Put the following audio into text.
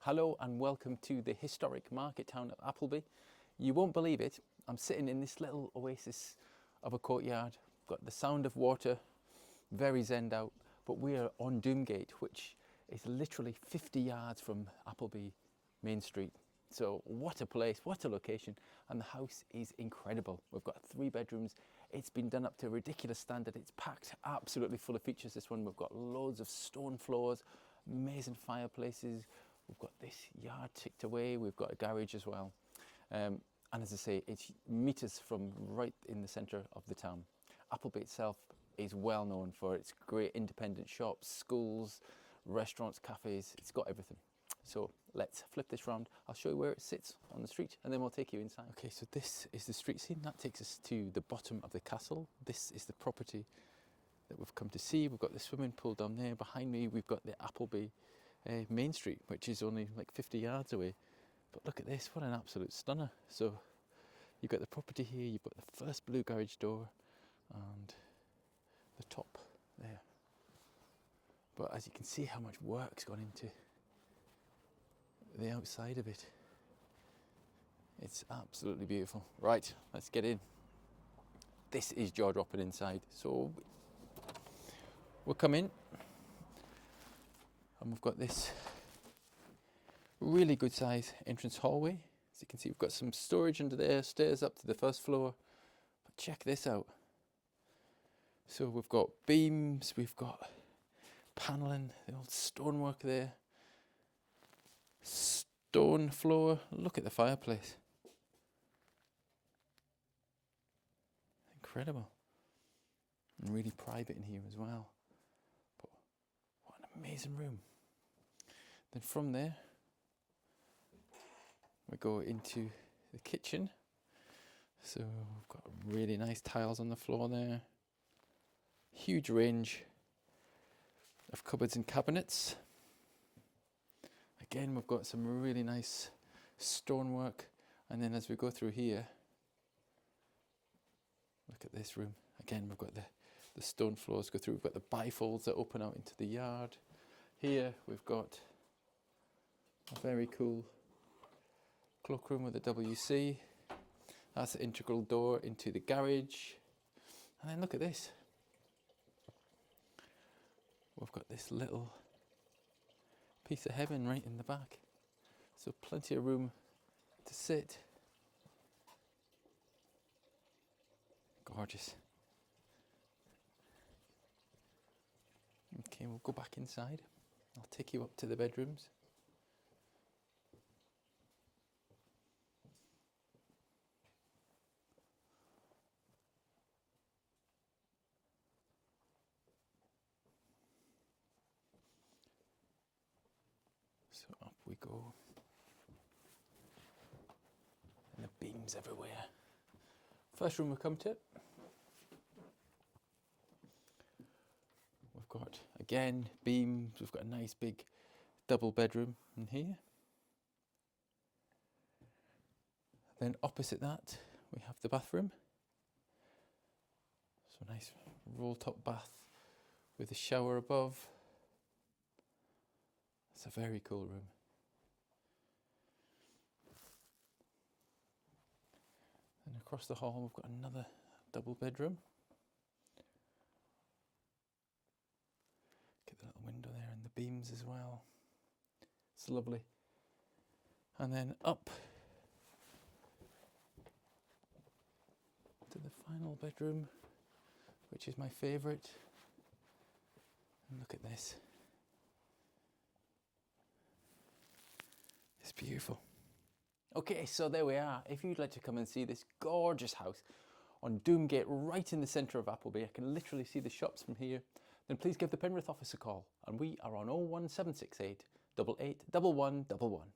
Hello and welcome to the historic market town of Appleby. You won't believe it, I'm sitting in this little oasis of a courtyard. Got the sound of water, very zenned out, but we are on Doomgate, which is literally 50 yards from Appleby Main Street. So what a place, what a location, and the house is incredible. We've got 3 bedrooms, it's been done up to a ridiculous standard, it's packed absolutely full of features, this one. We've got loads of stone floors, amazing fireplaces, we've got this yard ticked away, we've got a garage as well. And as I say, it's metres from right in the centre of the town. Appleby itself is well known for its great independent shops, schools, restaurants, cafes, it's got everything. So let's flip this round. I'll show you where it sits on the street and then we'll take you inside. Okay, so this is the street scene. That takes us to the bottom of the castle. This is the property that we've come to see. We've got the swimming pool down there. Behind me, we've got the Appleby Main Street, which is only like 50 yards away. But look at this, what an absolute stunner. So you've got the property here, you've got the first blue garage door and the top there. But as you can see how much work's gone into the outside of it. It's absolutely beautiful. Right, let's get in. This is jaw-dropping inside. So we'll come in and we've got this really good size entrance hallway. As you can see, we've got some storage under there, stairs up to the first floor. But check this out. So we've got beams, we've got paneling, the old stonework there. Stone floor, look at the fireplace. Incredible. And really private in here as well. But what an amazing room. Then from there, we go into the kitchen. So we've got really nice tiles on the floor there. Huge range of cupboards and cabinets. Again, we've got some really nice stonework, and then as we go through here, look at this room. Again, we've got the stone floors go through. We've got the bifolds that open out into the yard. Here we've got a very cool cloakroom with a WC. That's the integral door into the garage. And then look at this. We've got this little piece of heaven right in the back. So plenty of room to sit. Gorgeous. Okay, we'll go back inside. I'll take you up to the bedrooms. So up we go. And the beams everywhere. First room we come to. We've got, again, beams. We've got a nice big double bedroom in here. Then opposite that, we have the bathroom. So nice roll top bath with a shower above. It's a very cool room. And across the hall we've got another double bedroom. Get the little window there and the beams as well. It's lovely. And then up to the final bedroom, which is my favourite. And look at this. It's beautiful. Okay, so there we are. If you'd like to come and see this gorgeous house on Doomgate, right in the centre of Appleby, I can literally see the shops from here, then please give the Penrith Office a call. And we are on 01768 88 1111.